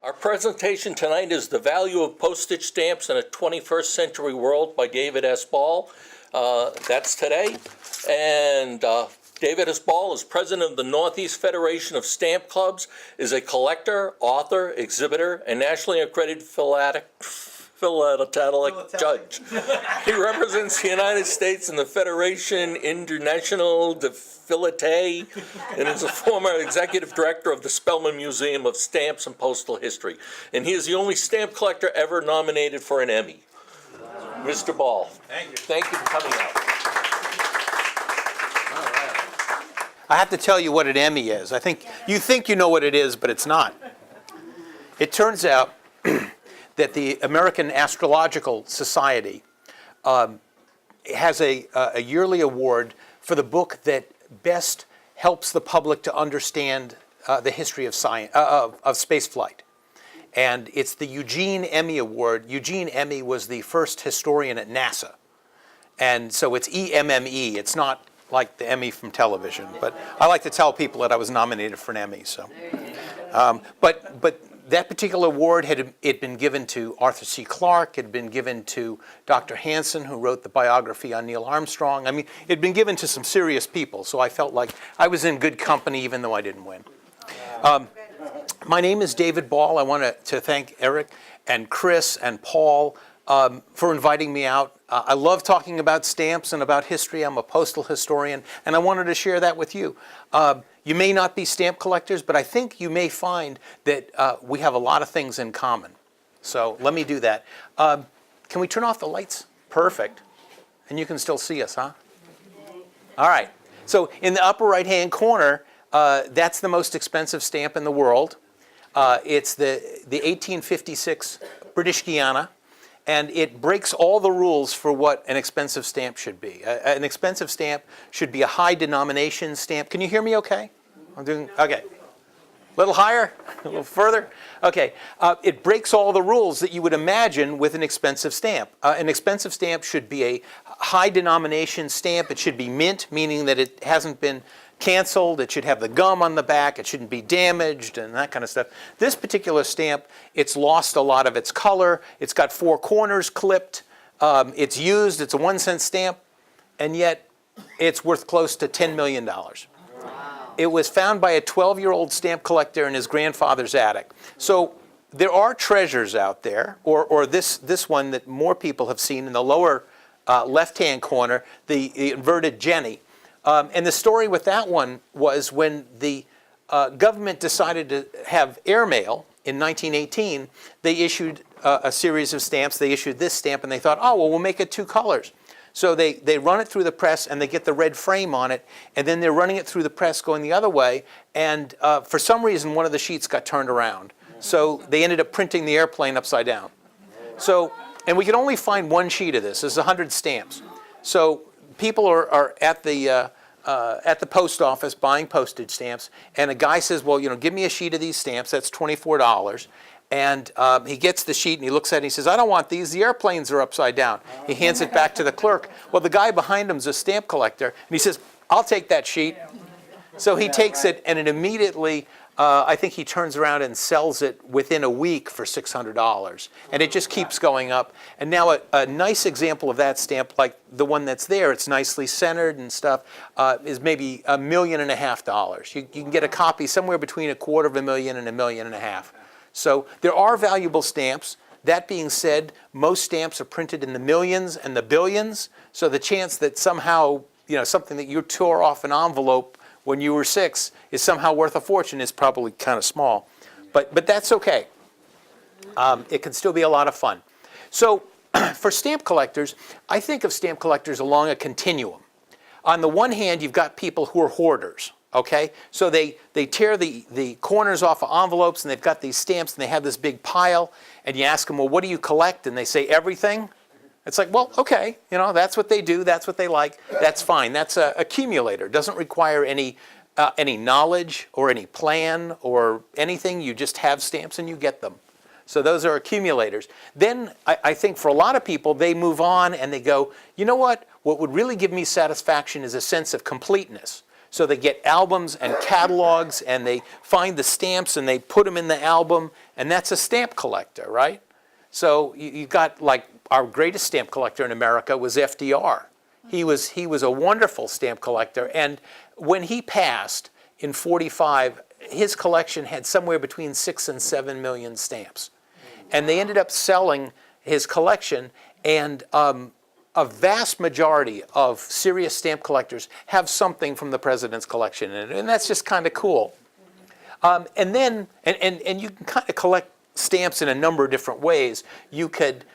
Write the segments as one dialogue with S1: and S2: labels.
S1: Our presentation tonight is The Value of Postage Stamps in a 21st Century World by David S. Ball. That's today. And David S. Ball is president of the Northeast Federation of Stamp Clubs, is a collector, author, exhibitor, and nationally accredited philatelic judge. He represents the United States in the Federation Internationale de Philately and is a former executive director of the Spelman Museum of Stamps and Postal History. And he is the only stamp collector ever nominated for an Emmy. Wow. Mr. Ball, thank you. Thank you for coming out.
S2: I have to tell you what an Emmy is. I think you know what it is, but it's not. It turns out that the American Astrological Society has a yearly award for the book that best helps the public to understand the history of science, of space flight. And it's the Eugene Emmy Award. Eugene Emmy was the first historian at NASA. And so it's EMME. It's not like the Emmy from television. But I like to tell people that I was nominated for an Emmy. So, but that particular award had been given to Arthur C. Clarke. It had been given to Dr. Hansen, who wrote the biography on Neil Armstrong. I mean, it had been given to some serious people, so I felt like I was in good company even though I didn't win. My name is David Ball. I want to thank Eric and Chris and Paul for inviting me out. I love talking about stamps and about history. I'm a postal historian, and I wanted to share that with you. You may not be stamp collectors, but I think you may find that we have a lot of things in common. So let me do that. Can we turn off the lights? Perfect. And you can still see us, huh? All right. So in the upper right-hand corner, that's the most expensive stamp in the world. It's the 1856 British Guiana. And it breaks all the rules for what an expensive stamp should be. An expensive stamp should be a high denomination stamp. Can you hear me okay? I'm doing, okay. A little higher, a little further. Okay, it breaks all the rules that you would imagine with an expensive stamp. An expensive stamp should be a high denomination stamp. It should be mint, meaning that it hasn't been canceled. It should have the gum on the back. It shouldn't be damaged and that kind of stuff. This particular stamp, it's lost a lot of its color. It's got 4 corners clipped. It's used. It's a 1-cent stamp, and yet it's worth close to $10 million. Wow. It was found by a 12-year-old stamp collector in his grandfather's attic. So there are treasures out there, or this one that more people have seen in the lower left-hand corner, the inverted Jenny. And the story with that one was when the government decided to have airmail in 1918, they issued a series of stamps. They issued this stamp, and they thought, oh, well, we'll make it 2 colors. So they run it through the press, and they get the red frame on it, and then they're running it through the press going the other way, and for some reason, one of the sheets got turned around. So they ended up printing the airplane upside down. So, and we could only find 1 sheet of this. There's 100 stamps. So people are at the post office buying postage stamps, and a guy says, well, give me a sheet of these stamps. That's $24. And he gets the sheet, and he looks at it, and he says, I don't want these. The airplanes are upside down. He hands it back to the clerk. Well, the guy behind him is a stamp collector, and he says, I'll take that sheet. So he takes it, and it immediately, I think he turns around and sells it within a week for $600. And it just keeps going up. And now a nice example of that stamp, like the one that's there, it's nicely centered and stuff, is maybe $1.5 million. You can get a copy somewhere between $250,000 and $1.5 million. So there are valuable stamps. That being said, most stamps are printed in the millions and the billions. So the chance that somehow, something that you tore off an envelope when you were 6 is somehow worth a fortune is probably kind of small. But that's okay. It can still be a lot of fun. So for stamp collectors, I think of stamp collectors along a continuum. On the one hand, you've got people who are hoarders. Okay, so they tear the corners off of envelopes, and they've got these stamps, and they have this big pile, and you ask them, well, what do you collect? And they say everything. It's like, well, okay, that's what they do, that's what they like, that's fine. That's an accumulator. Doesn't require any knowledge or any plan or anything. You just have stamps and you get them. So those are accumulators. Then I think for a lot of people, they move on and they go, you know what? What would really give me satisfaction is a sense of completeness. So they get albums and catalogs, and they find the stamps and they put them in the album, and that's a stamp collector, right? So you got, like, our greatest stamp collector in America was FDR. He was a wonderful stamp collector, and when he passed in 45, his collection had somewhere between 6 and 7 million stamps. And they ended up selling his collection, and a vast majority of serious stamp collectors have something from the president's collection in it, and that's just kind of cool. And then, and you can kind of collect stamps in a number of different ways. You could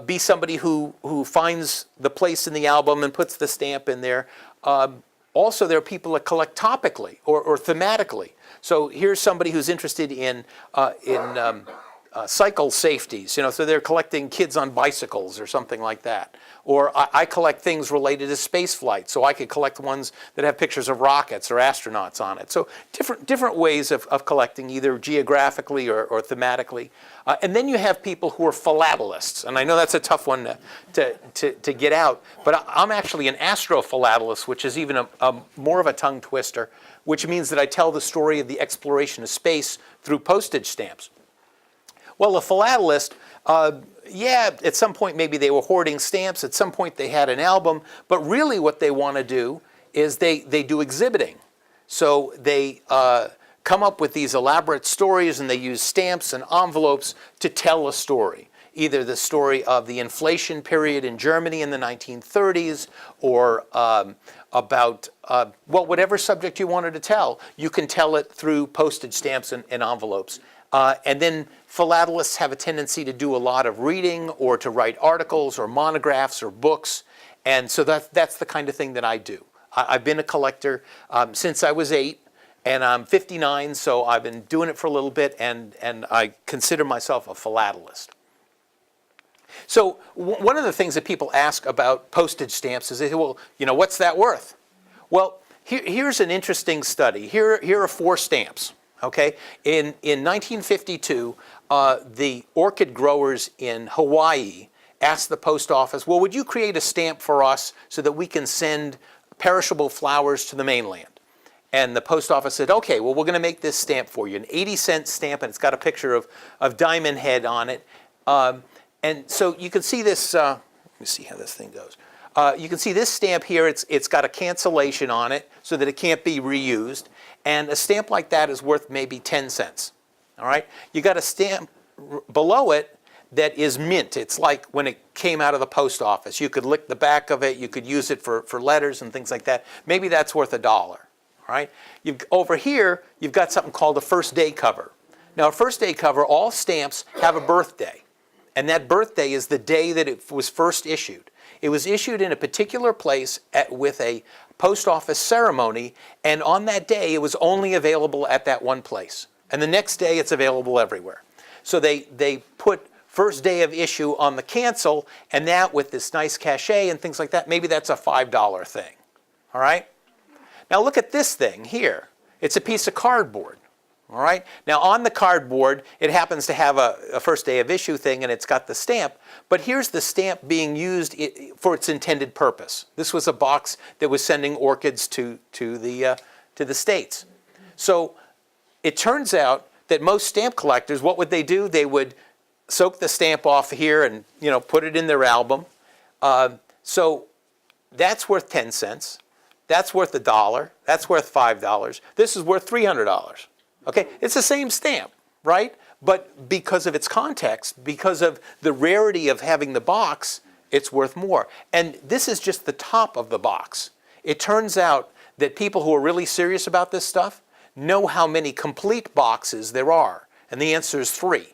S2: be somebody who finds the place in the album and puts the stamp in there. Also, there are people that collect topically or thematically. So here's somebody who's interested in cycle safeties, so they're collecting kids on bicycles or something like that. Or I collect things related to space flight, so I could collect ones that have pictures of rockets or astronauts on it. So different ways of collecting, either geographically or thematically. And then you have people who are philatelists, and I know that's a tough one to get out, but I'm actually an astrophilatelist, which is even a more of a tongue twister, which means that I tell the story of the exploration of space through postage stamps. Well, a philatelist, yeah, at some point maybe they were hoarding stamps, at some point they had an album, but really what they want to do is they do exhibiting. So they come up with these elaborate stories, and they use stamps and envelopes to tell a story. Either the story of the inflation period in Germany in the 1930s, or about, well, whatever subject you wanted to tell, you can tell it through postage stamps and envelopes. And then philatelists have a tendency to do a lot of reading, or to write articles or monographs or books. And so that's the kind of thing that I do. I've been a collector since I was 8, and I'm 59, so I've been doing it for a little bit, and I consider myself a philatelist. So one of the things that people ask about postage stamps is, they say, well, what's that worth? Well, here's an interesting study. Here are 4 stamps. Okay, in 1952, the orchid growers in Hawaii asked the post office, well, would you create a stamp for us so that we can send perishable flowers to the mainland? And the post office said, okay, well, we're going to make this stamp for you, an 80-cent stamp, and it's got a picture of Diamond Head on it. And so you can see this, let me see how this thing goes. You can see this stamp here, it's got a cancellation on it so that it can't be reused. And a stamp like that is worth maybe 10 cents. All right? You got a stamp below it that is mint. It's like when it came out of the post office. You could lick the back of it. You could use it for letters and things like that. Maybe that's worth $1. All right? Over here, you've got something called a first day cover. Now, a first day cover, all stamps have a birthday. And that birthday is the day that it was first issued. It was issued in a particular place with a post office ceremony, and on that day it was only available at that one place. And the next day it's available everywhere. So they put first day of issue on the cancel, and that with this nice cachet and things like that, maybe that's a $5 thing. All right? Now look at this thing here. It's a piece of cardboard. All right? Now on the cardboard, it happens to have a first day of issue thing, and it's got the stamp, but here's the stamp being used for its intended purpose. This was a box that was sending orchids to the States. So it turns out that most stamp collectors, what would they do? They would soak the stamp off here and put it in their album. So that's worth 10 cents. That's worth $1. That's worth $5. This is worth $300. Okay, it's the same stamp, right? But because of its context, because of the rarity of having the box, it's worth more. And this is just the top of the box. It turns out that people who are really serious about this stuff know how many complete boxes there are. And the answer is 3.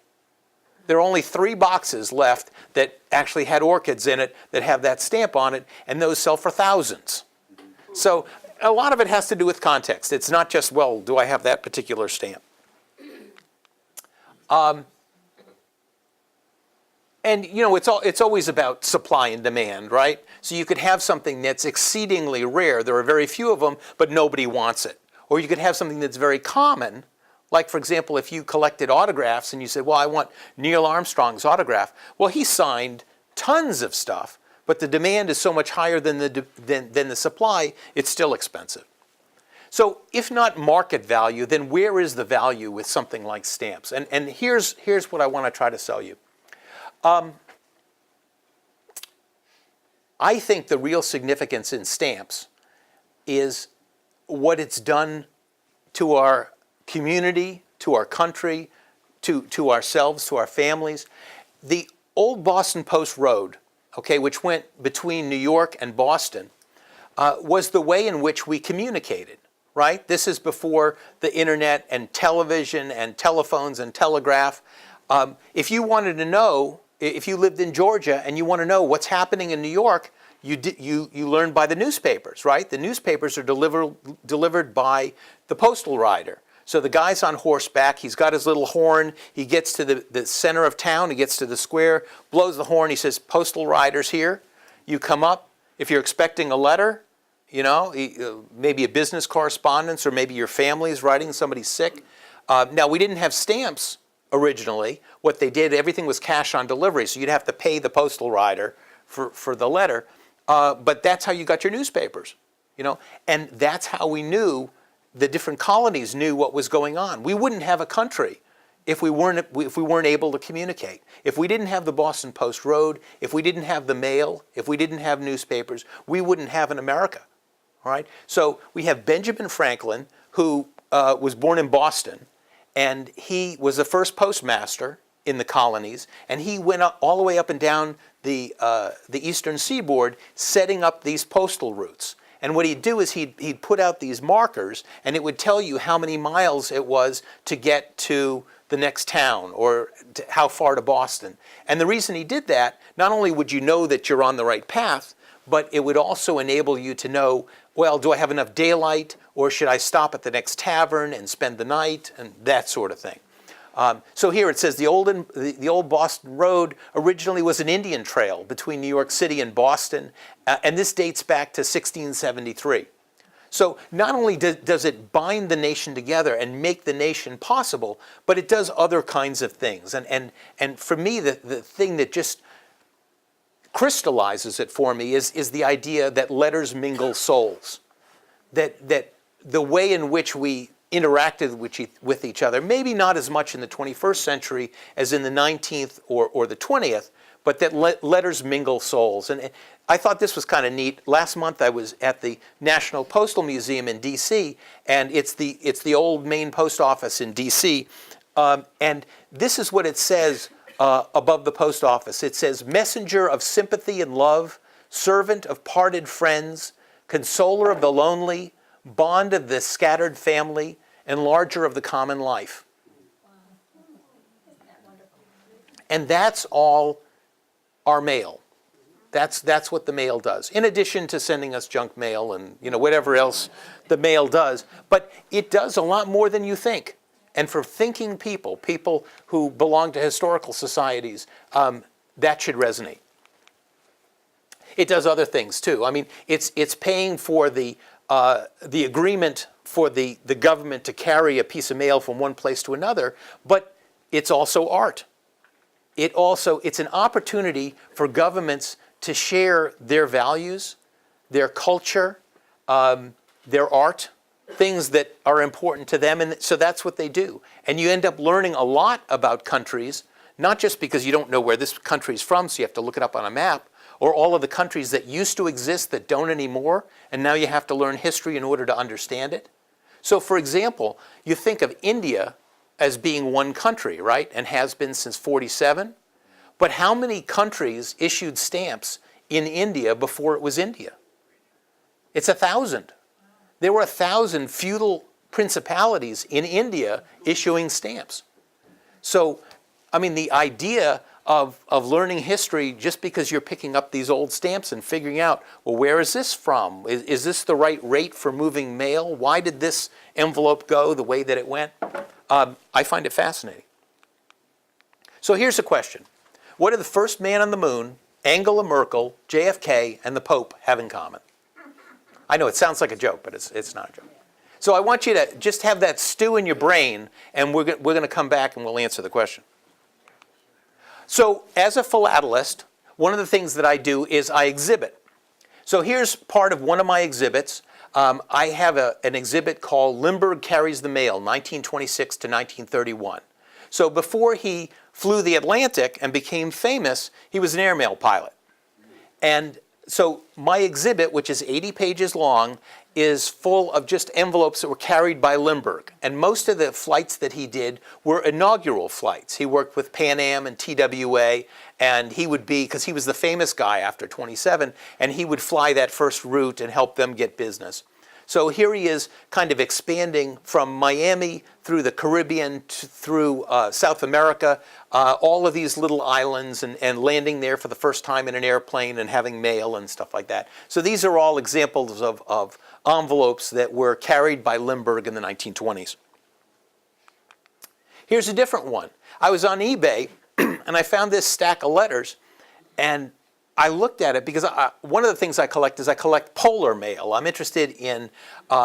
S2: There are only 3 boxes left that actually had orchids in it that have that stamp on it, and those sell for thousands. So a lot of it has to do with context. It's not just, well, do I have that particular stamp? And it's always about supply and demand, right? So you could have something that's exceedingly rare. There are very few of them, but nobody wants it. Or you could have something that's very common. Like, for example, if you collected autographs and you said, well, I want Neil Armstrong's autograph. Well, he signed tons of stuff, but the demand is so much higher than the supply, it's still expensive. So if not market value, then where is the value with something like stamps? And here's what I want to try to sell you. I think the real significance in stamps is what it's done to our community, to our country, to ourselves, to our families. The old Boston Post Road, okay, which went between New York and Boston, was the way in which we communicated, right? This is before the internet and television and telephones and telegraph. If you wanted to know, if you lived in Georgia and you want to know what's happening in New York, you learned by the newspapers, right? The newspapers are delivered by the postal rider. So the guy's on horseback, he's got his little horn, he gets to the center of town, he gets to the square, blows the horn, he says, postal rider's here. You come up, if you're expecting a letter, you know, maybe a business correspondence, or maybe your family's writing, somebody's sick. Now, we didn't have stamps originally. What they did, everything was cash on delivery, so you'd have to pay the postal rider for the letter. But that's how you got your newspapers, you know, and that's how we knew, the different colonies knew what was going on. We wouldn't have a country if we weren't able to communicate. If we didn't have the Boston Post Road, if we didn't have the mail, if we didn't have newspapers, we wouldn't have an America. All right. So we have Benjamin Franklin, who was born in Boston, and he was the first postmaster in the colonies, and he went all the way up and down the eastern seaboard, setting up these postal routes. And what he'd do is he'd put out these markers, and it would tell you how many miles it was to get to the next town, or how far to Boston. And the reason he did that, not only would you know that you're on the right path, but it would also enable you to know, well, do I have enough daylight, or should I stop at the next tavern and spend the night, and that sort of thing. So here it says the old Boston Road originally was an Indian trail between New York City and Boston, and this dates back to 1673. So not only does it bind the nation together and make the nation possible, but it does other kinds of things. And for me, the thing that just crystallizes it for me is the idea that letters mingle souls. That the way in which we interacted with each other, maybe not as much in the 21st century as in the 19th or the 20th, but that letters mingle souls. And I thought this was kind of neat. Last month I was at the National Postal Museum in D.C., and it's the old main post office in D.C., and this is what it says above the post office. It says, messenger of sympathy and love, servant of parted friends, consoler of the lonely, bond of the scattered family, enlarger of the common life. And that's all our mail. That's what the mail does, in addition to sending us junk mail and whatever else the mail does. But it does a lot more than you think. And for thinking people who belong to historical societies, that should resonate. It does other things too. I mean, it's paying for the agreement for the government to carry a piece of mail from one place to another, but it's also art. It's an opportunity for governments to share their values, their culture, their art, things that are important to them, and so that's what they do. And you end up learning a lot about countries, not just because you don't know where this country's from, so you have to look it up on a map, or all of the countries that used to exist that don't anymore, and now you have to learn history in order to understand it. So for example, you think of India as being one country, right, and has been since 47, but how many countries issued stamps in India before it was India? It's 1,000. There were 1,000 feudal principalities in India issuing stamps. So, I mean, the idea of learning history just because you're picking up these old stamps and figuring out, well, where is this from? Is this the right rate for moving mail? Why did this envelope go the way that it went? I find it fascinating. So here's a question. What do the first man on the moon, Angela Merkel, JFK, and the Pope have in common? I know it sounds like a joke, but it's not a joke. So I want you to just have that stew in your brain, and we're going to come back and we'll answer the question. So as a philatelist, one of the things that I do is I exhibit. So here's part of one of my exhibits. I have an exhibit called Lindbergh Carries the Mail, 1926 to 1931. So before he flew the Atlantic and became famous, he was an airmail pilot. And so my exhibit, which is 80 pages long, is full of just envelopes that were carried by Lindbergh. And most of the flights that he did were inaugural flights. He worked with Pan Am and TWA, and he would be, because he was the famous guy after 27, and he would fly that first route and help them get business. So here he is kind of expanding from Miami through the Caribbean through South America, all of these little islands, and landing there for the first time in an airplane and having mail and stuff like that. So these are all examples of envelopes that were carried by Lindbergh in the 1920s. Here's a different one. I was on eBay and I found this stack of letters, and I looked at it because one of the things I collect is I collect polar mail. I'm interested in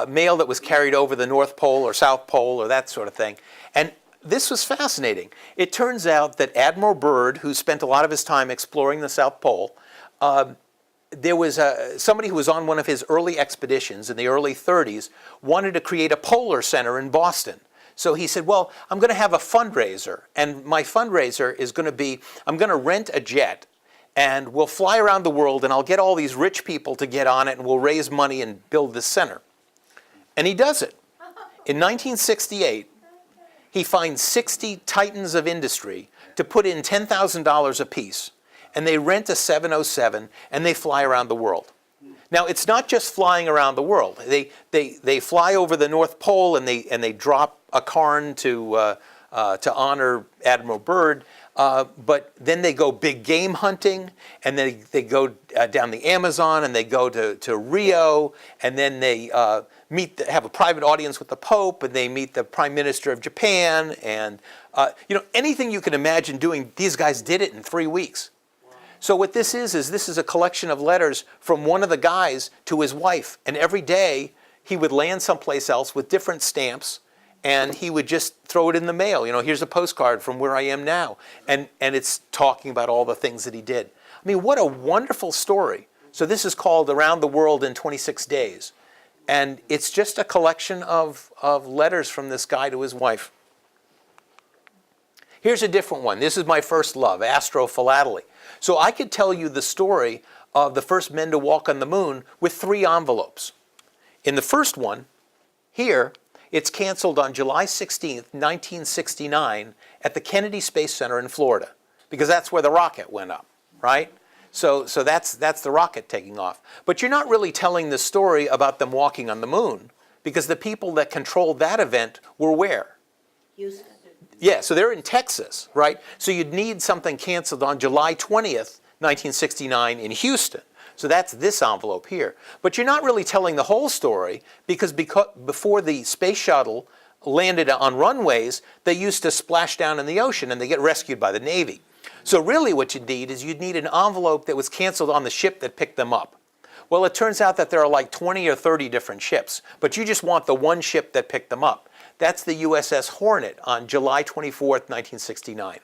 S2: mail that was carried over the North Pole or South Pole or that sort of thing. And this was fascinating. It turns out that Admiral Byrd, who spent a lot of his time exploring the South Pole, there was somebody who was on one of his early expeditions in the early 30s, wanted to create a polar center in Boston. So he said, well, I'm going to have a fundraiser. And my fundraiser is going to be, I'm going to rent a jet, and we'll fly around the world, and I'll get all these rich people to get on it, and we'll raise money and build this center. And he does it. In 1968, he finds 60 titans of industry to put in $10,000 apiece, and they rent a 707, and they fly around the world. Now, it's not just flying around the world. They fly over the North Pole, and they drop a cairn to honor Admiral Byrd. But then they go big game hunting, and they go down the Amazon, and they go to Rio, and then they have a private audience with the Pope, and they meet the Prime Minister of Japan, and anything you can imagine doing, these guys did it in 3 weeks. So what this is a collection of letters from one of the guys to his wife, and every day he would land someplace else with different stamps, and he would just throw it in the mail. Here's a postcard from where I am now. And it's talking about all the things that he did. I mean, what a wonderful story. So this is called Around the World in 26 Days. And it's just a collection of letters from this guy to his wife. Here's a different one. This is my first love, astrophilately. So I could tell you the story of the first men to walk on the moon with 3 envelopes. In the first one, here, it's canceled on July 16th, 1969 at the Kennedy Space Center in Florida, because that's where the rocket went up, right? So that's the rocket taking off. But you're not really telling the story about them walking on the moon, because the people that controlled that event were where?
S3: Houston.
S2: Yeah, so they're in Texas, right? So you'd need something canceled on July 20th, 1969 in Houston. So that's this envelope here. But you're not really telling the whole story, because before the space shuttle landed on runways, they used to splash down in the ocean and they get rescued by the Navy. So really what you'd need is you'd need an envelope that was canceled on the ship that picked them up. Well, it turns out that there are like 20 or 30 different ships, but you just want the one ship that picked them up. That's the USS Hornet on July 24th, 1969.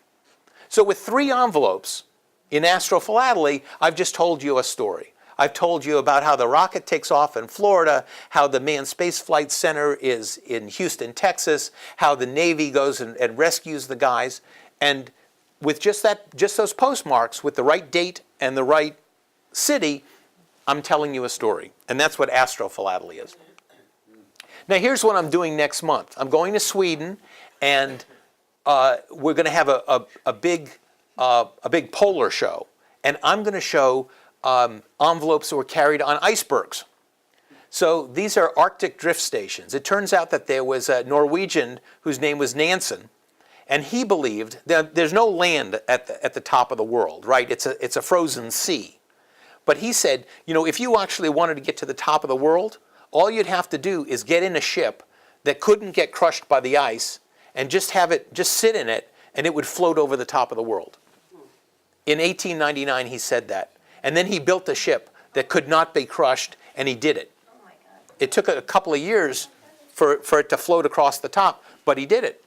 S2: So with 3 envelopes, in astrophilately, I've just told you a story. I've told you about how the rocket takes off in Florida, how the Manned Space Flight Center is in Houston, Texas, how the Navy goes and rescues the guys. And with just those postmarks, with the right date and the right city, I'm telling you a story. And that's what astrophilately is. Now here's what I'm doing next month. I'm going to Sweden, and we're going to have a big polar show, and I'm going to show envelopes that were carried on icebergs. So these are Arctic drift stations. It turns out that there was a Norwegian whose name was Nansen, and he believed that there's no land at the top of the world, right? It's a frozen sea. But he said, if you actually wanted to get to the top of the world, all you'd have to do is get in a ship that couldn't get crushed by the ice, and just sit in it, and it would float over the top of the world. In 1899, he said that. And then he built a ship that could not be crushed, and he did it.
S3: Oh my God.
S2: It took a couple of years for it to float across the top, but he did it.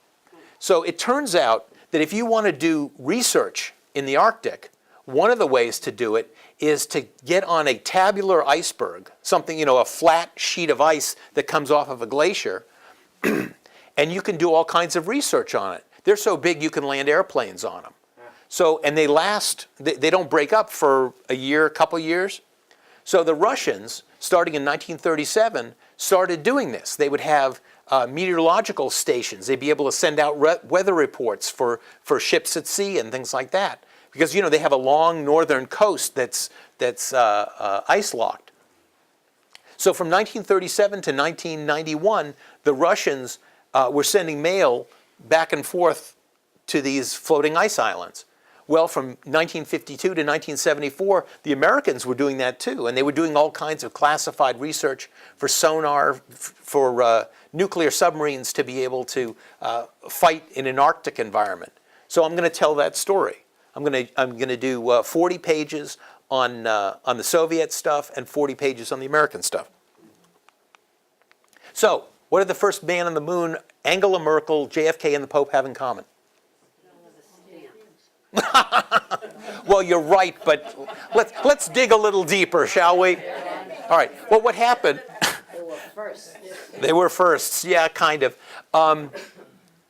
S2: So it turns out that if you want to do research in the Arctic, One of the ways to do it is to get on a tabular iceberg, something, a flat sheet of ice that comes off of a glacier, and you can do all kinds of research on it. They're so big you can land airplanes on them. So, and they last, they don't break up for a year, a couple years. So the Russians, starting in 1937, started doing this. They would have meteorological stations. They'd be able to send out weather reports for ships at sea and things like that. Because, they have a long northern coast that's ice-locked. So from 1937 to 1991, the Russians were sending mail back and forth to these floating ice islands. Well, from 1952 to 1974, the Americans were doing that too, and they were doing all kinds of classified research for sonar, for nuclear submarines to be able to fight in an Arctic environment. So I'm going to tell that story. I'm going to do 40 pages on the Soviet stuff and 40 pages on the American stuff. So, what did the first man on the moon, Angela Merkel, JFK, and the Pope have in common? Well, you're right, but let's dig a little deeper, shall we? All right. Well, what happened?
S3: They were first.
S2: They were firsts, yeah, kind of.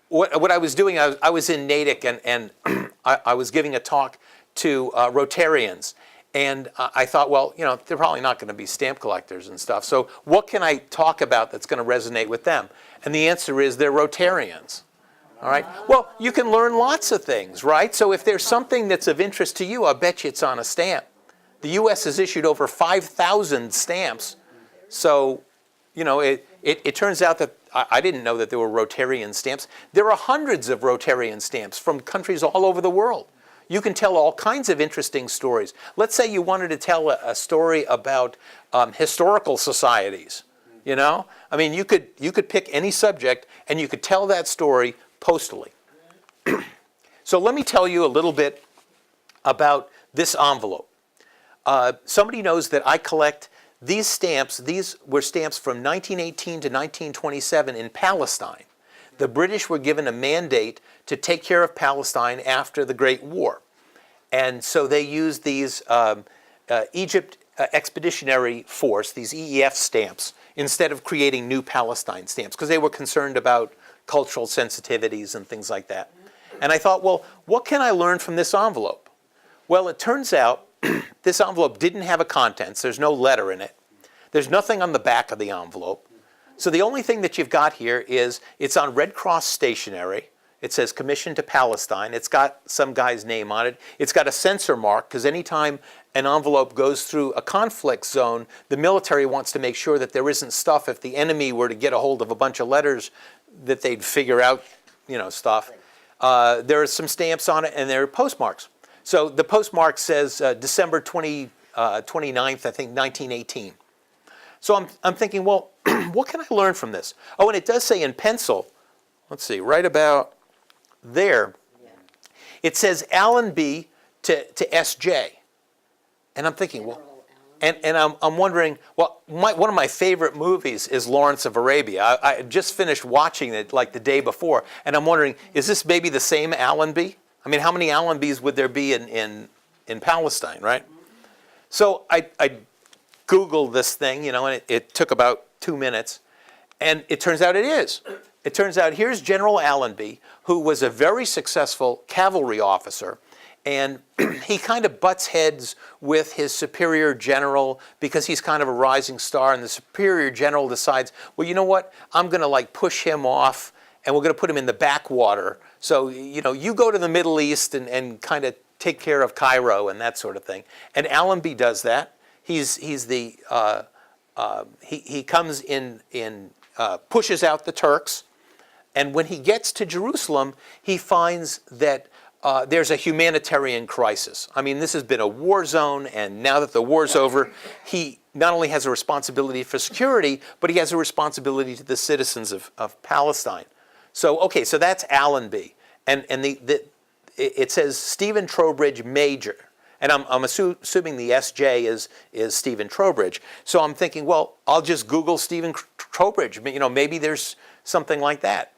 S2: What I was doing, I was in Natick, and I was giving a talk to Rotarians. And I thought, well, they're probably not going to be stamp collectors and stuff. So what can I talk about that's going to resonate with them? And the answer is they're Rotarians. All right. Well, you can learn lots of things, right? So if there's something that's of interest to you, I'll bet you it's on a stamp. The U.S. has issued over 5,000 stamps. So, it turns out that I didn't know that there were Rotarian stamps. There are hundreds of Rotarian stamps from countries all over the world. You can tell all kinds of interesting stories. Let's say you wanted to tell a story about historical societies. I mean, you could pick any subject and you could tell that story postally. So let me tell you a little bit about this envelope. Somebody knows that I collect these stamps. These were stamps from 1918 to 1927 in Palestine. The British were given a mandate to take care of Palestine after the Great War. And so they used these Egypt Expeditionary Force, these EEF stamps, instead of creating new Palestine stamps, because they were concerned about cultural sensitivities and things like that. And I thought, well, what can I learn from this envelope? Well, it turns out this envelope didn't have a contents. There's no letter in it. There's nothing on the back of the envelope. So the only thing that you've got here is it's on Red Cross stationery. It says commissioned to Palestine. It's got some guy's name on it. It's got a censor mark, because anytime an envelope goes through a conflict zone, the military wants to make sure that there isn't stuff. If the enemy were to get a hold of a bunch of letters, that they'd figure out, stuff. There are some stamps on it, and there are postmarks. So the postmark says December 29th, I think, 1918. So I'm thinking, well, what can I learn from this? Oh, and it does say in pencil, let's see, right about there, it says Allenby to SJ. And I'm thinking, well, and I'm wondering, well, one of my favorite movies is Lawrence of Arabia. I just finished watching it like the day before, and I'm wondering, is this maybe the same Allenby? I mean, how many Allenbys would there be in Palestine, right? So I Googled this thing, and it took about 2 minutes, and it turns out it is. It turns out here's General Allenby, who was a very successful cavalry officer, and he kind of butts heads with his superior general because he's kind of a rising star, and the superior general decides, well, you know what, I'm going to push him off, and we're going to put him in the backwater. So, you go to the Middle East and kind of take care of Cairo and that sort of thing. And Allenby does that. He comes in, pushes out the Turks, and when he gets to Jerusalem, he finds that there's a humanitarian crisis. I mean, this has been a war zone, and now that the war's over, he not only has a responsibility for security, but he has a responsibility to the citizens of Palestine. So, okay, so that's Allenby, and it says Stephen Trowbridge Major, and I'm assuming the SJ is Stephen Trowbridge. So I'm thinking, well, I'll just Google Stephen Trowbridge. Maybe there's something like that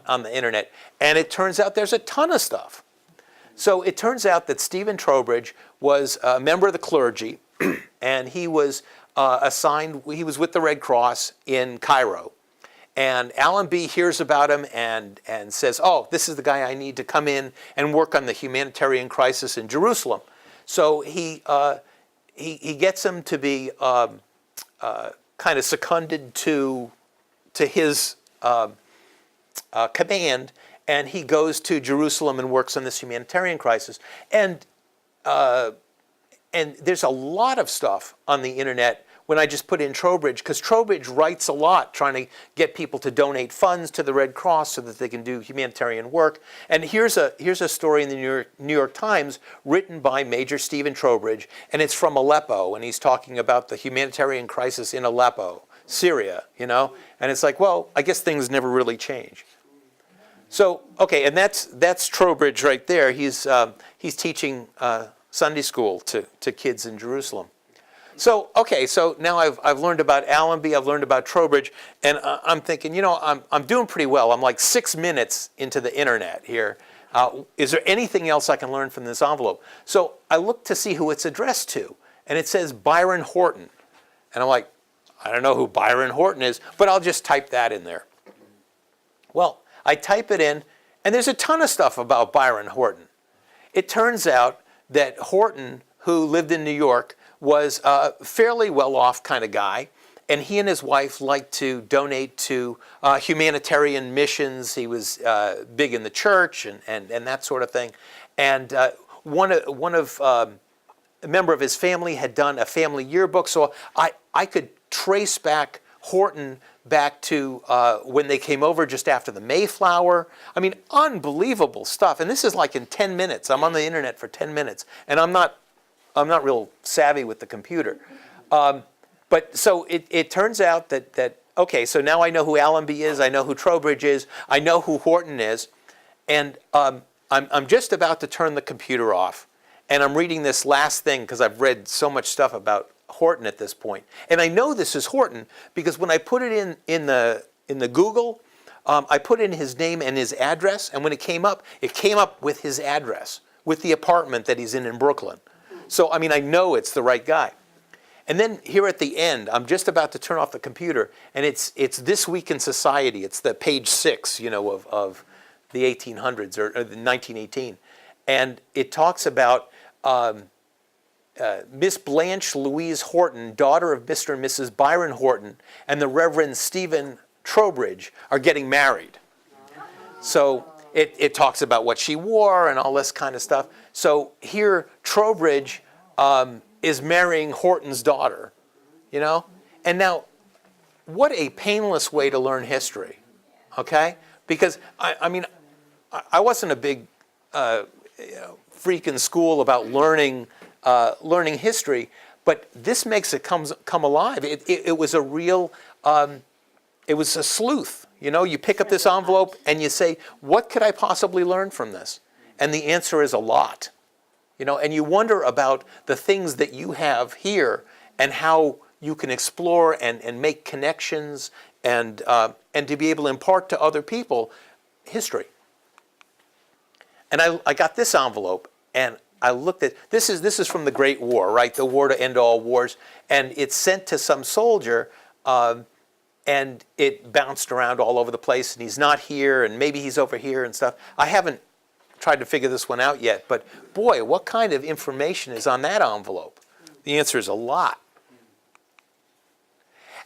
S2: on the internet, and it turns out there's a ton of stuff. So it turns out that Stephen Trowbridge was a member of the clergy, and he was he was with the Red Cross in Cairo. And Allenby hears about him and says, oh, this is the guy I need to come in and work on the humanitarian crisis in Jerusalem. So he gets him to be kind of seconded to his command, and he goes to Jerusalem and works on this humanitarian crisis. And there's a lot of stuff on the internet when I just put in Trowbridge, because Trowbridge writes a lot trying to get people to donate funds to the Red Cross so that they can do humanitarian work. And here's a story in the New York Times written by Major Stephen Trowbridge, and it's from Aleppo, and he's talking about the humanitarian crisis in Aleppo, Syria, you know? And it's like, well, I guess things never really change. So, okay, and that's Trowbridge right there. He's teaching Sunday school to kids in Jerusalem. So, okay, so now I've learned about Allenby, I've learned about Trowbridge, and I'm thinking, you know, I'm doing pretty well. I'm like 6 minutes into the internet here. Is there anything else I can learn from this envelope? So I look to see who it's addressed to, and it says Byron Horton. And I'm like, I don't know who Byron Horton is, but I'll just type that in there. Well, I type it in, and there's a ton of stuff about Byron Horton. It turns out that Horton, who lived in New York, was a fairly well-off kind of guy, and he and his wife liked to donate to humanitarian missions. He was big in the church and that sort of thing. And a member of his family had done a family yearbook, so I could trace back Horton back to when they came over just after the Mayflower. I mean, unbelievable stuff. And this is like in 10 minutes. I'm on the internet for 10 minutes, and I'm not real savvy with the computer. But so it turns out that, okay, so now I know who Allenby is, I know who Trowbridge is, I know who Horton is, and I'm just about to turn the computer off, and I'm reading this last thing because I've read so much stuff about Horton at this point. And I know this is Horton because when I put it in the Google, I put in his name and his address, and when it came up with his address, with the apartment that he's in Brooklyn. So, I mean, I know it's the right guy. And then here at the end, I'm just about to turn off the computer, and it's This Week in Society. It's the page 6, you know, of the 1800s or the 1918. And it talks about Miss Blanche Louise Horton, daughter of Mr. and Mrs. Byron Horton, and the Reverend Stephen Trowbridge are getting married. So it talks about what she wore and all this kind of stuff. So here, Trowbridge is marrying Horton's daughter, you know? And now, what a painless way to learn history, okay? Because, I mean, I wasn't a big freak in school about learning history, but this makes it come alive. It was a real, it was a sleuth. You know, you pick up this envelope and you say, what could I possibly learn from this? And the answer is a lot. You know, and you wonder about the things that you have here and how you can explore and make connections and to be able to impart to other people history. And I got this envelope, and I looked at, this is from the Great War, right? The war to end all wars. And it's sent to some soldier, and it bounced around all over the place, and he's not here, and maybe he's over here and stuff. I haven't tried to figure this one out yet, but boy, what kind of information is on that envelope? The answer is a lot.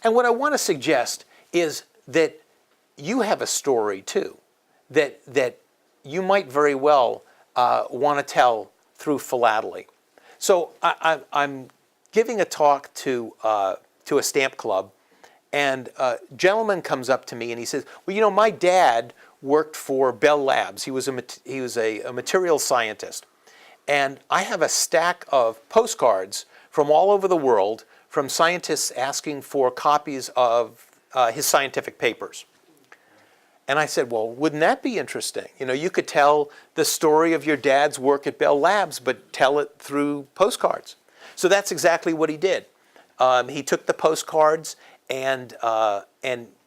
S2: And what I want to suggest is that you have a story too, that you might very well want to tell through philately. So I'm giving a talk to a stamp club, and a gentleman comes up to me and he says, well, you know, my dad worked for Bell Labs. He was a materials scientist. And I have a stack of postcards from all over the world from scientists asking for copies of his scientific papers. And I said, well, wouldn't that be interesting? You know, you could tell the story of your dad's work at Bell Labs, but tell it through postcards. So that's exactly what he did. He took the postcards and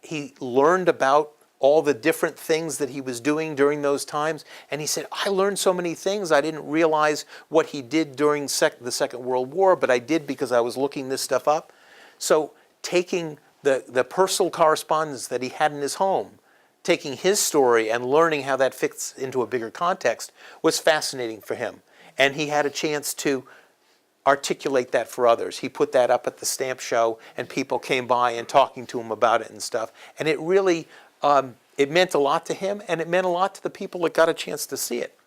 S2: he learned about all the different things that he was doing during those times. And he said, I learned so many things. I didn't realize what he did during the Second World War, but I did because I was looking this stuff up. So taking the personal correspondence that he had in his home, taking his story and learning how that fits into a bigger context was fascinating for him. And he had a chance to articulate that for others. He put that up at the stamp show, and people came by and talking to him about it and stuff. And it really, it meant a lot to him, and it meant a lot to the people that got a chance to see it.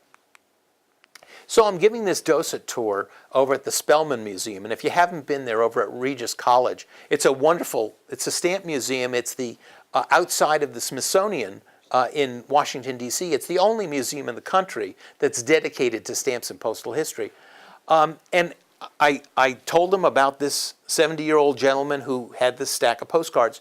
S2: So I'm giving this Docet tour over at the Spelman Museum, and if you haven't been there over at Regis College, it's a wonderful, it's a stamp museum. It's the outside of the Smithsonian in Washington, D.C. It's the only museum in the country that's dedicated to stamps and postal history. And I told them about this 70-year-old gentleman who had this stack of postcards,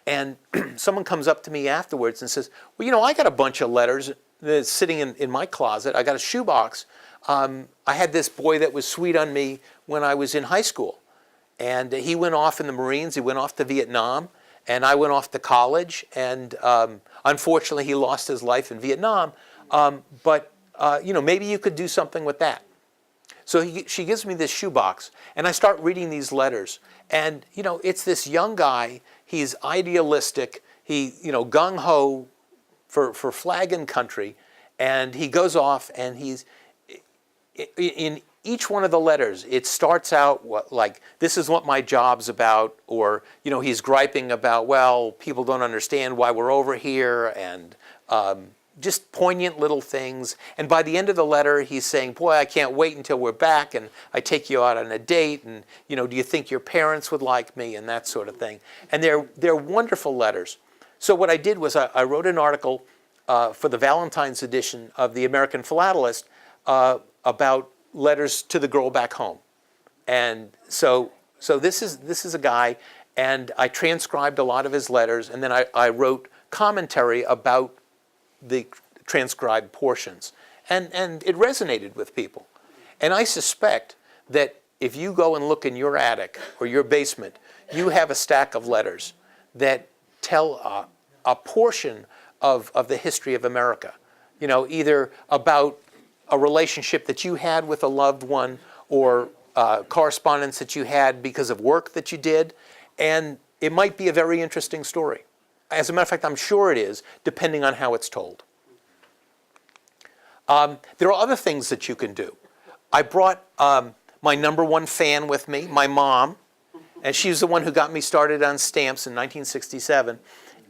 S2: and someone comes up to me afterwards and says, well, you know, I got a bunch of letters that's sitting in my closet. I got a shoebox. I had this boy that was sweet on me when I was in high school, and he went off in the Marines. He went off to Vietnam, and I went off to college, and unfortunately he lost his life in Vietnam, but you know, maybe you could do something with that. So she gives me this shoebox, and I start reading these letters. And, you know, it's this young guy. He's idealistic. He, you know, gung-ho for flag and country. And he goes off, and he's, in each one of the letters, it starts out like, this is what my job's about. Or, you know, he's griping about, well, people don't understand why we're over here. And just poignant little things. And by the end of the letter, he's saying, boy, I can't wait until we're back, and I take you out on a date, and, you know, do you think your parents would like me, and that sort of thing. And they're wonderful letters. So what I did was I wrote an article for the Valentine's edition of the American Philatelist about letters to the girl back home. And so this is a guy, and I transcribed a lot of his letters, and then I wrote commentary about the transcribed portions. And it resonated with people. And I suspect that if you go and look in your attic or your basement, you have a stack of letters that tell a portion of the history of America. You know, either about a relationship that you had with a loved one, or correspondence that you had because of work that you did. And it might be a very interesting story. As a matter of fact, I'm sure it is, depending on how it's told. There are other things that you can do. I brought my #1 fan with me, my mom, and she's the one who got me started on stamps in 1967.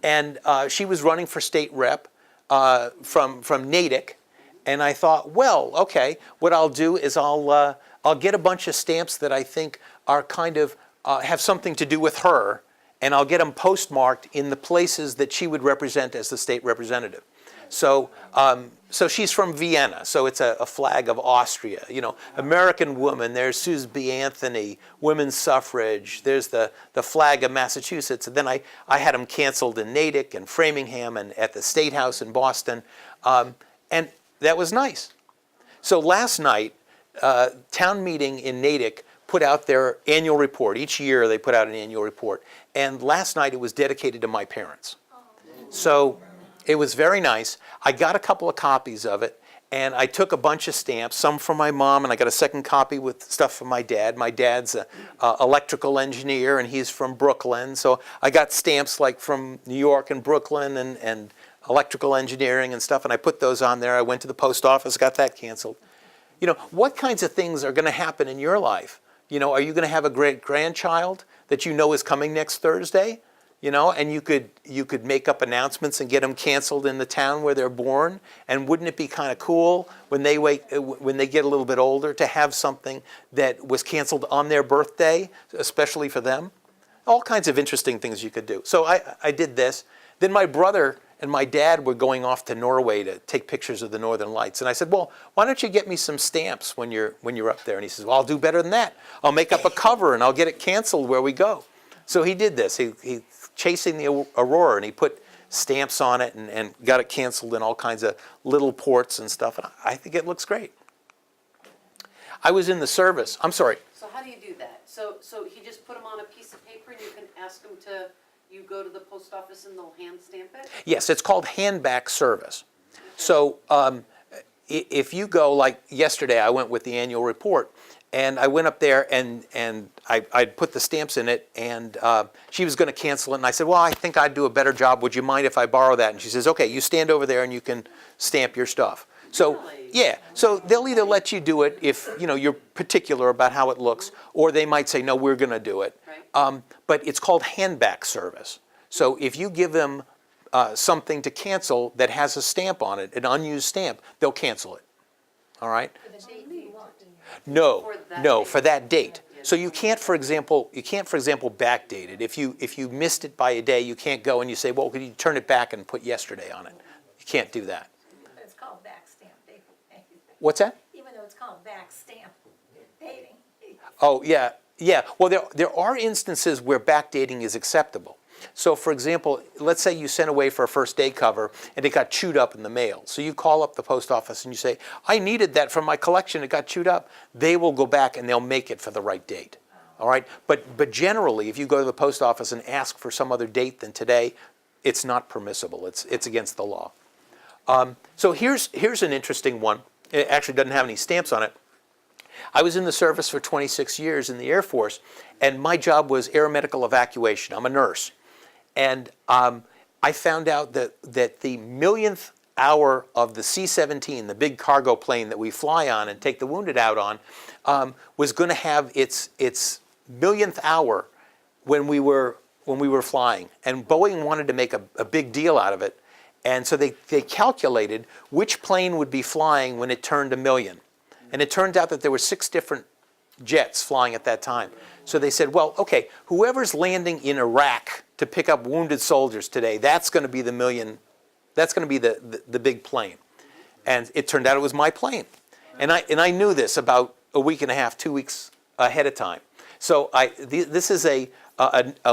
S2: And she was running for state rep from Natick. And I thought, well, okay, what I'll do is I'll get a bunch of stamps that I think are kind of have something to do with her, and I'll get them postmarked in the places that she would represent as the state representative. So, so she's from Vienna, so it's a flag of Austria. You know, American woman, there's Susan B. Anthony, women's suffrage, there's the flag of Massachusetts. And then I had them canceled in Natick and Framingham and at the State House in Boston. And that was nice. So last night, town meeting in Natick put out their annual report. Each year they put out an annual report. And last night it was dedicated to my parents. So it was very nice. I got a couple of copies of it, and I took a bunch of stamps, some from my mom, and I got a second copy with stuff from my dad. My dad's an electrical engineer, and he's from Brooklyn. So I got stamps like from New York and Brooklyn and electrical engineering and stuff, and I put those on there. I went to the post office, got that canceled. You know, what kinds of things are going to happen in your life? You know, are you going to have a great-grandchild that you know is coming next Thursday? You know, and you could make up announcements and get them canceled in the town where they're born. And wouldn't it be kind of cool when they get a little bit older to have something that was canceled on their birthday, especially for them? All kinds of interesting things you could do. So I did this. Then my brother and my dad were going off to Norway to take pictures of the Northern Lights. And I said, well, why don't you get me some stamps when you're up there? And he says, well, I'll do better than that. I'll make up a cover and I'll get it canceled where we go. So he did this. He chasing the Aurora, and he put stamps on it and got it canceled in all kinds of little ports and stuff. And I think it looks great. I was in the service. I'm sorry.
S3: So how do you do that? So he just put them on a piece of paper, and you can ask him to you go to the post office and they'll hand stamp it?
S2: Yes, it's called hand-back service. So if you go, like yesterday, I went with the annual report, and I went up there and I put the stamps in it, and she was going to cancel it, and I said, well, I think I'd do a better job. Would you mind if I borrow that? And she says, okay, you stand over there and you can stamp your stuff. So
S3: Really?
S2: yeah, so they'll either let you do it if you're particular about how it looks, or they might say, no, we're going to do it.
S3: Right.
S2: But it's called hand-back service. So if you give them something to cancel that has a stamp on it, an unused stamp, they'll cancel it. All right? No,
S3: For that
S2: no,
S3: date.
S2: for that date. So you can't, for example, backdate it. If you missed it by a day, you can't go and you say, well, could you turn it back and put yesterday on it? You can't do that.
S4: It's called back stamp dating.
S2: What's that?
S4: Even though it's called back stamp dating.
S2: Oh, yeah, yeah. Well, there are instances where backdating is acceptable. So, for example, let's say you sent away for a first day cover and it got chewed up in the mail. So you call up the post office and you say, I needed that from my collection, it got chewed up. They will go back and they'll make it for the right date. All right? But generally, if you go to the post office and ask for some other date than today, it's not permissible. It's against the law. So here's an interesting one. It actually doesn't have any stamps on it. I was in the service for 26 years in the Air Force, and my job was aeromedical evacuation. I'm a nurse. And I found out that the millionth hour of the C-17, the big cargo plane that we fly on and take the wounded out on, was going to have its millionth hour when we were flying. And Boeing wanted to make a big deal out of it. And so they calculated which plane would be flying when it turned a million. And it turned out that there were 6 different jets flying at that time. So they said, well, okay, whoever's landing in Iraq to pick up wounded soldiers today, that's going to be the million, that's going to be the big plane. And it turned out it was my plane. And I knew this about a week and a half, 2 weeks ahead of time. So this is a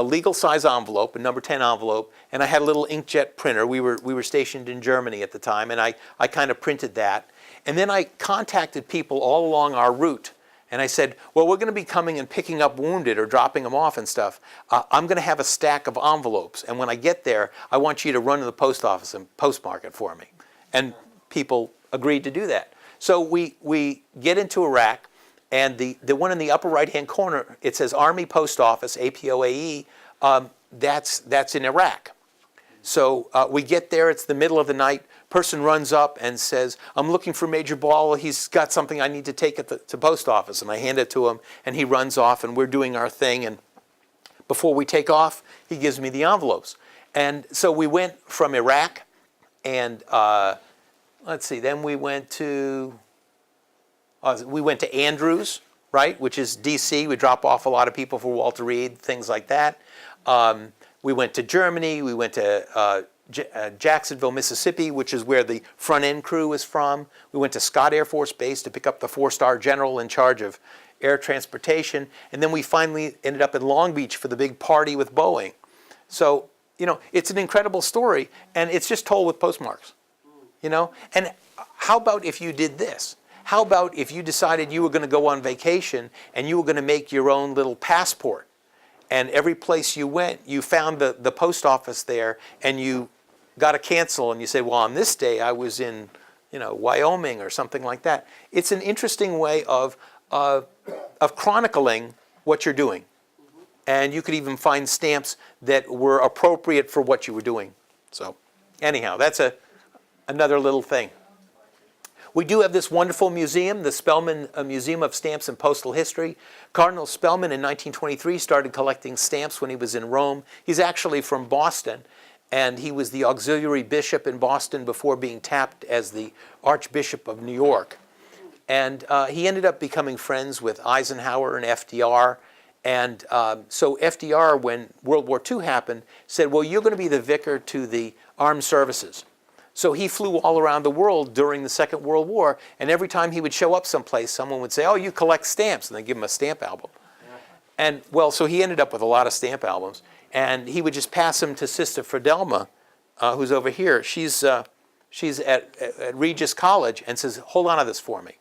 S2: legal size envelope, a number 10 envelope, and I had a little inkjet printer. We were stationed in Germany at the time, and I kind of printed that. And then I contacted people all along our route. And I said, well, we're going to be coming and picking up wounded or dropping them off and stuff. I'm going to have a stack of envelopes. And when I get there, I want you to run to the post office and postmark it for me. And people agreed to do that. So we get into Iraq, and the one in the upper right-hand corner, it says Army Post Office, APOAE. That's in Iraq. So we get there, it's the middle of the night. Person runs up and says, I'm looking for Major Ball. He's got something I need to take at the post office. And I hand it to him, and he runs off, and we're doing our thing. And before we take off, he gives me the envelopes. And so we went from Iraq, and let's see, then we went to Andrews, right, which is D.C. We drop off a lot of people for Walter Reed, things like that. We went to Germany. We went to Jacksonville, Mississippi, which is where the front end crew is from. We went to Scott Air Force Base to pick up the 4-star general in charge of air transportation. And then we finally ended up in Long Beach for the big party with Boeing. So, it's an incredible story, and it's just told with postmarks, And how about if you did this? How about if you decided you were going to go on vacation and you were going to make your own little passport? And every place you went, you found the post office there, and you got to cancel, and you say, well, on this day I was in, Wyoming or something like that. It's an interesting way of chronicling what you're doing. And you could even find stamps that were appropriate for what you were doing. So anyhow, that's another little thing. We do have this wonderful museum, the Spellman Museum of Stamps and Postal History. Cardinal Spellman in 1923 started collecting stamps when he was in Rome. He's actually from Boston, and he was the auxiliary bishop in Boston before being tapped as the Archbishop of New York. And he ended up becoming friends with Eisenhower and FDR. And so FDR, when World War II happened, said, well, you're going to be the vicar to the armed services. So he flew all around the world during the Second World War, and every time he would show up someplace, someone would say, oh, you collect stamps, and they'd give him a stamp album. And, well, so he ended up with a lot of stamp albums, and he would just pass them to Sister Fidelma, who's over here. She's at Regis College, and says, hold on to this for me.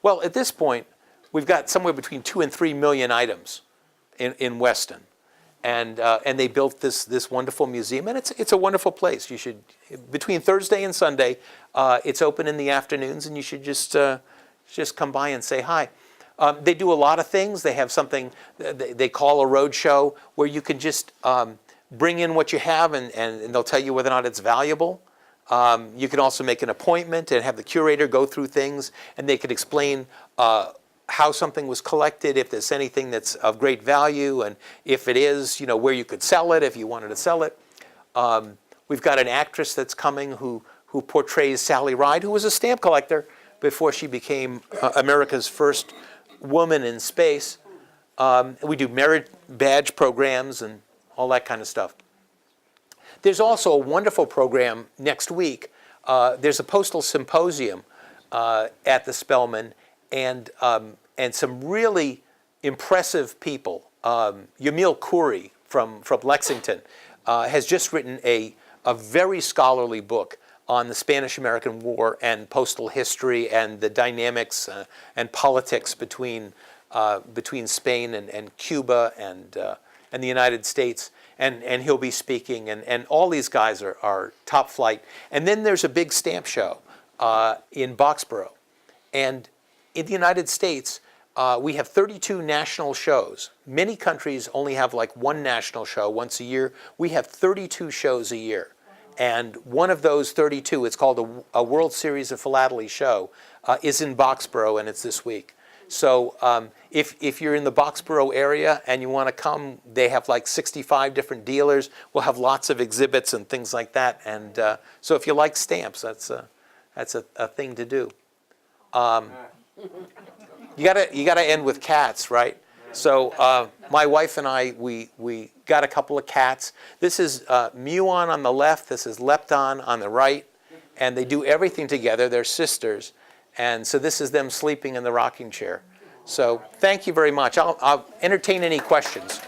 S2: Well, at this point, we've got somewhere between 2 and 3 million items in Weston. And they built this wonderful museum, and it's a wonderful place. You should, between Thursday and Sunday, it's open in the afternoons, and you should just come by and say hi. They do a lot of things. They have something they call a road show, where you can just bring in what you have, and they'll tell you whether or not it's valuable. You can also make an appointment and have the curator go through things, and they could explain how something was collected, if there's anything that's of great value, and if it is, where you could sell it if you wanted to sell it. We've got an actress that's coming who portrays Sally Ride, who was a stamp collector before she became America's first woman in space. We do merit badge programs and all that kind of stuff. There's also a wonderful program next week. There's a postal symposium at the Spelman, and some really impressive people. Yamil Khoury from Lexington has just written a very scholarly book on the Spanish-American War and postal history and the dynamics and politics between Spain and Cuba and the United States. And he'll be speaking, and all these guys are top flight. And then there's a big stamp show in Boxborough. And in the United States, we have 32 national shows. Many countries only have like one national show once a year. We have 32 shows a year. And one of those 32, it's called a World Series of Philately show, is in Boxborough, and it's this week. So if you're in the Boxborough area and you want to come, they have like 65 different dealers. We'll have lots of exhibits and things like that. And so if you like stamps, that's a thing to do. You gotta end with cats, right? So my wife and I, we got a couple of cats. This is Muon on the left. This is Lepton on the right. And they do everything together. They're sisters. And so this is them sleeping in the rocking chair. So thank you very much. I'll entertain any questions.